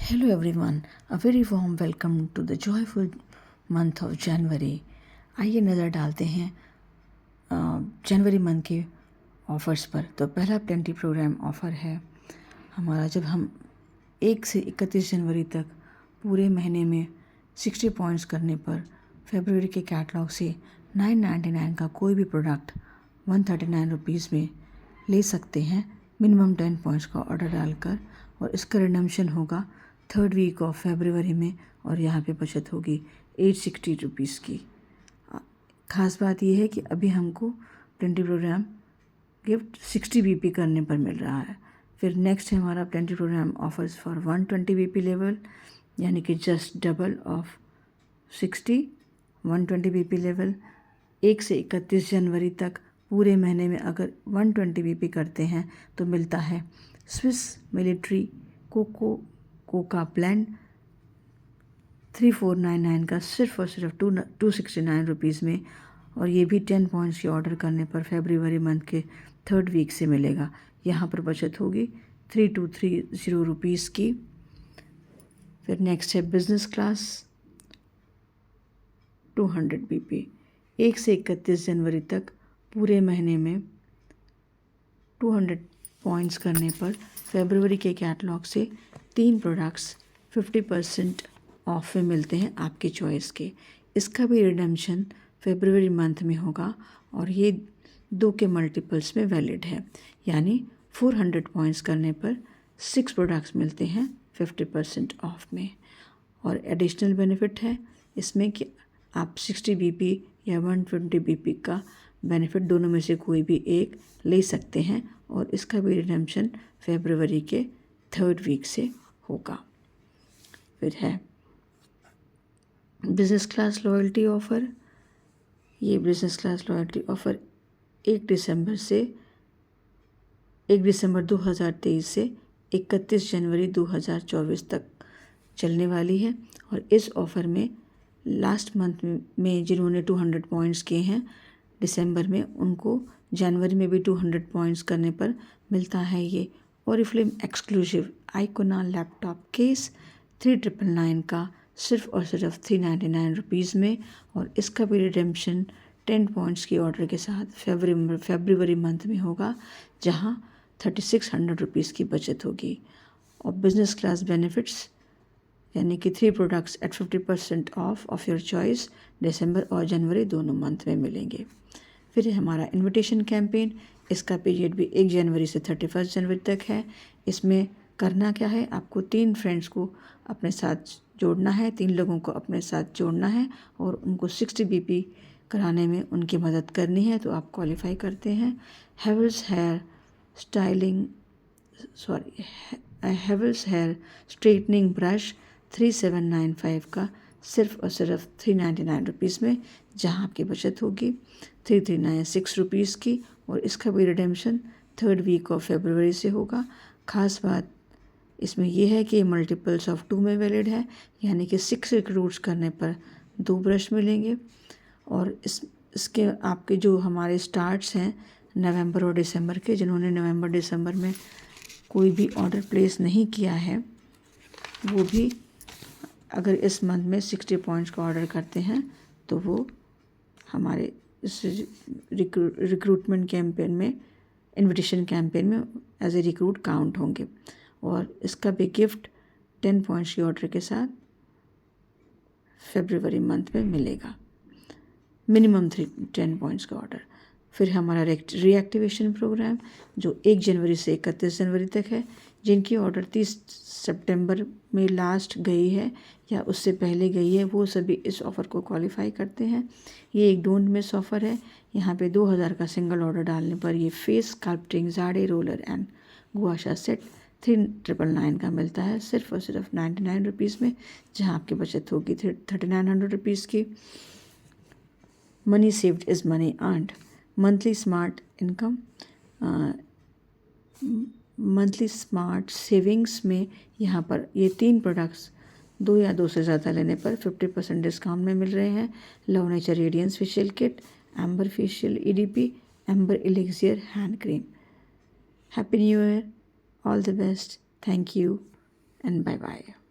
Hello everyone, a very warm welcome to the joyful month of January. आइए नज़र डालते हैं जनवरी मंथ के ऑफ़र्स पर। तो पहला प्लेंटी प्रोग्राम ऑफ़र है हमारा। जब हम 1 से 31 जनवरी तक पूरे महीने में 60 पॉइंट्स करने पर फरवरी के कैटलॉग से 999 का कोई भी प्रोडक्ट 139 रुपीज़ में ले सकते हैं, मिनिमम 10 पॉइंट्स का ऑर्डर डालकर। और इसका रिडम्पशन होगा 3rd वीक ऑफ फरवरी में, और यहाँ पे बचत होगी 860 रुपीज़ की। ख़ास बात यह है कि अभी हमको प्लेंटी प्रोग्राम गिफ्ट 60 बीपी करने पर मिल रहा है। फिर नेक्स्ट है हमारा plenty program offers for 120 BP level, यानी कि just double of 60 120 BP level. 1 से 31 जनवरी तक पूरे महीने में अगर 120 बीपी करते हैं तो मिलता है स्विस मिलिट्री कोका ब्लेंड 3499 का सिर्फ और सिर्फ 269 रुपीज़ में। और ये भी 10 पॉइंट्स के ऑर्डर करने पर फरवरी मंथ के 3rd वीक से मिलेगा। यहाँ पर बचत होगी 3230 रुपीज़ की। फिर नेक्स्ट है बिज़नेस क्लास 200 बीपी। 1 से 31 जनवरी तक पूरे महीने में 200 पॉइंट्स करने पर फरवरी के कैटलॉग से 3 प्रोडक्ट्स 50% ऑफ में मिलते हैं आपकी चॉइस के। इसका भी रिडम्पशन फरवरी मंथ में होगा और ये 2 के मल्टीपल्स में वैलिड है, यानी 400 पॉइंट्स करने पर 6 प्रोडक्ट्स मिलते हैं 50% ऑफ में। और एडिशनल बेनिफिट है इसमें कि आप 60 बीपी या 120 बीपी का बेनिफिट दोनों में से कोई भी एक ले सकते हैं, और इसका भी रिडम्पशन फरवरी के 3rd वीक से होगा। फिर है बिज़नेस क्लास लॉयल्टी ऑफ़र। ये बिज़नेस क्लास लॉयल्टी ऑफ़र 1 दिसंबर 2023 से 31 जनवरी 2024 तक चलने वाली है। और इस ऑफ़र में लास्ट मंथ में जिन्होंने 200 पॉइंट्स किए हैं दिसंबर में, उनको जनवरी में भी 200 पॉइंट्स करने पर मिलता है ये ओरिफ्लेम एक्सक्लूसिव आइकोना लैपटॉप केस 3999 का सिर्फ और सिर्फ 399 रुपीज़ में। और इसका भी रिडेम्पशन 10 पॉइंट्स की ऑर्डर के साथ फरवरी मंथ में होगा, जहां 3600 रुपीज़ की बचत होगी। और बिज़नेस क्लास बेनिफिट्स यानी कि 3 products at 50% off your choice दिसंबर और जनवरी दोनों मंथ में मिलेंगे। फिर हमारा इनविटेशन कैंपेन, इसका पीरियड भी 1 जनवरी से 31 जनवरी तक है। इसमें करना क्या है, आपको 3 फ्रेंड्स को अपने साथ जोड़ना है, 3 लोगों को अपने साथ जोड़ना है और उनको 60 बीपी कराने में उनकी मदद करनी है, तो आप क्वालिफाई करते हैं। हेवल्स हेयर स्ट्रेटनिंग ब्रश 3795 का सिर्फ और सिर्फ 399 रुपीज़ में, जहाँ आपकी बचत होगी 3396 रुपीज़ की। और इसका भी redemption 3rd week of February से होगा। ख़ास बात इसमें यह है कि मल्टीपल्स ऑफ 2 में वैलिड है, यानी कि 6 रिक्रूट्स करने पर 2 ब्रश मिलेंगे। और इसके आपके जो हमारे स्टार्ट्स हैं नवंबर और दिसंबर के, जिन्होंने नवंबर दिसंबर में कोई भी ऑर्डर प्लेस नहीं किया है, वो भी अगर इस मंथ में 60 पॉइंट्स का ऑर्डर करते हैं तो वो हमारे इस रिक्रूटमेंट कैंपेन में, इनविटेशन कैंपेन में एज ए रिक्रूट काउंट होंगे। और इसका भी गिफ्ट 10 पॉइंट्स के ऑर्डर के साथ फरवरी मंथ में मिलेगा, मिनिमम 10 पॉइंट्स का ऑर्डर। फिर हमारा रीएक्टिवेशन प्रोग्राम जो 1 जनवरी से 31 जनवरी तक है। जिनकी ऑर्डर 30 सितंबर में लास्ट गई है या उससे पहले गई है, वो सभी इस ऑफ़र को क्वालिफाई करते हैं। ये एक डोंट मिस ऑफ़र है। यहाँ पे 2000 का सिंगल ऑर्डर डालने पर ये फेस स्कल्पटिंग जाड़े रोलर एंड गुआशा सेट 3999 का मिलता है सिर्फ और सिर्फ 99 रुपीज़ में, जहाँ आपकी बचत होगी 3900 रुपीज़ की। Money saved is money earned monthly smart income monthly smart savings में यहाँ पर ये 3 प्रोडक्ट्स 2 या 2 से ज़्यादा लेने पर 50% डिस्काउंट में मिल रहे हैं। Love nature radiance facial kit, amber facial EDP, amber elixir hand cream. Happy new year, all the best, thank you and bye bye.